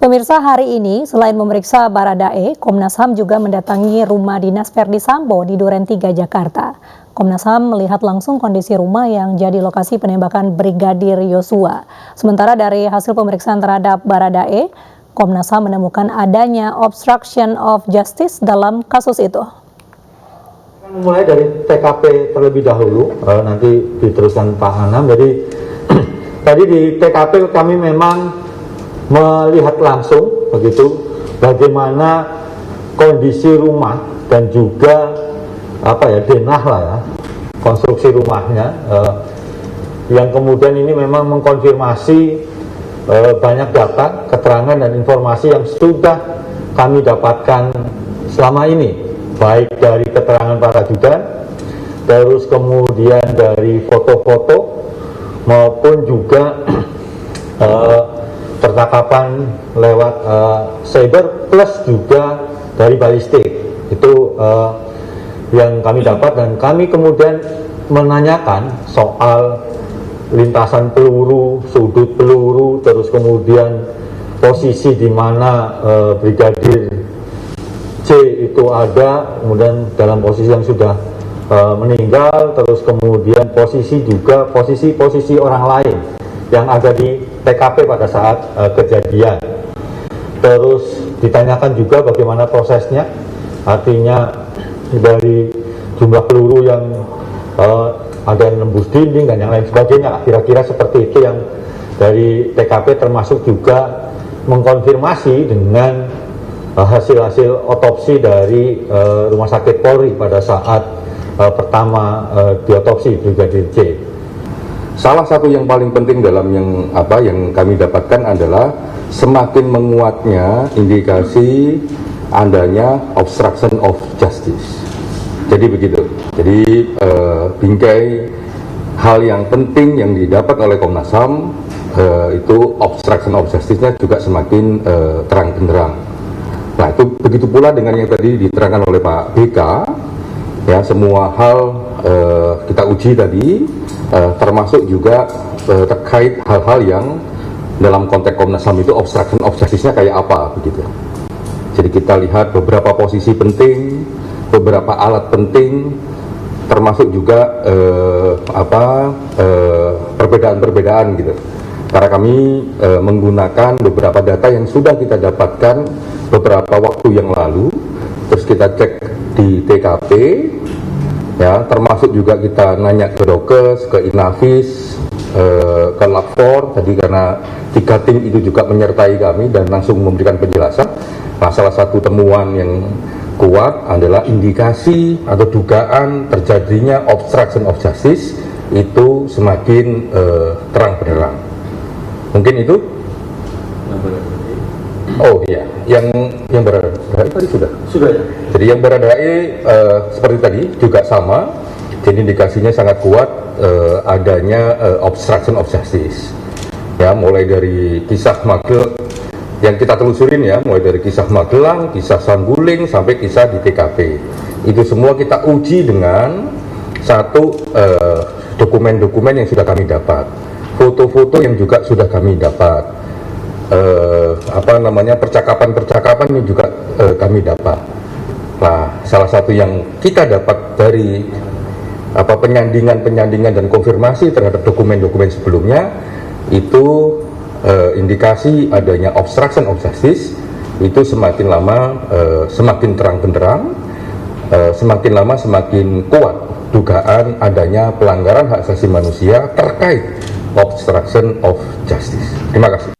Pemirsa, hari ini selain memeriksa Baradae, Komnas HAM juga mendatangi rumah dinas Verdi Sambo di Duren 3, Jakarta. Komnas HAM melihat langsung kondisi rumah yang jadi lokasi penembakan Brigadir Yosua. Sementara dari hasil pemeriksaan terhadap Baradae, Komnas HAM menemukan adanya obstruction of justice dalam kasus itu. Mulai dari TKP terlebih dahulu, nanti diteruskan Pak Anam. Jadi tadi di TKP kami memang melihat langsung begitu bagaimana kondisi rumah dan juga denah lah ya, konstruksi rumahnya, yang kemudian ini memang mengkonfirmasi banyak data, keterangan dan informasi yang sudah kami dapatkan selama ini, baik dari keterangan para ajudan, terus kemudian dari foto-foto maupun juga percakapan lewat cyber plus juga dari balistik. Itu yang kami dapat, dan kami kemudian menanyakan soal lintasan peluru, sudut peluru, terus kemudian posisi di mana Brigadir C itu ada, kemudian dalam posisi yang sudah meninggal, terus kemudian posisi orang lain yang ada di TKP pada saat kejadian. Terus ditanyakan juga bagaimana prosesnya, artinya dari jumlah peluru yang ada yang nembus dinding dan yang lain sebagainya, kira-kira seperti itu yang dari TKP, termasuk juga mengkonfirmasi dengan hasil-hasil otopsi dari Rumah Sakit Polri pada saat pertama diotopsi Brigadir J. Salah satu yang paling penting dalam yang kami dapatkan adalah semakin menguatnya indikasi adanya obstruction of justice. Jadi begitu. Jadi bingkai hal yang penting yang didapat oleh Komnas HAM itu obstruction of justice-nya juga semakin terang benderang. Nah, itu begitu pula dengan yang tadi diterangkan oleh Pak BK. Ya, semua hal kita uji tadi, termasuk juga terkait hal-hal yang dalam konteks Komnas HAM itu obstruction of justice-nya kayak apa begitu. Jadi kita lihat beberapa posisi penting, beberapa alat penting, termasuk juga perbedaan-perbedaan gitu. Karena kami menggunakan beberapa data yang sudah kita dapatkan beberapa waktu yang lalu, terus kita cek di TKP, ya, termasuk juga kita nanya ke Dokes, ke Inavis, ke Lapor tadi, karena 3 tim itu juga menyertai kami dan langsung memberikan penjelasan. Nah, salah satu temuan yang kuat adalah indikasi atau dugaan terjadinya obstruction of justice itu semakin terang benderang. Mungkin itu? Oh iya, yang Baradae tadi sudah ya. Jadi yang Baradae seperti tadi juga sama. Jadi indikasinya sangat kuat adanya obstruction of justice. Ya, mulai dari kisah Magelang yang kita telusurin ya, mulai dari kisah Magelang, kisah Sambuling sampai kisah di TKP. Itu semua kita uji dengan satu dokumen-dokumen yang sudah kami dapat, foto-foto yang juga sudah kami dapat. Percakapan-percakapan yang juga kami dapat. Nah, salah satu yang kita dapat dari penyandingan dan konfirmasi terhadap dokumen-dokumen sebelumnya itu indikasi adanya obstruction of justice itu semakin lama semakin terang benderang, semakin lama semakin kuat dugaan adanya pelanggaran hak asasi manusia terkait obstruction of justice. Terima kasih.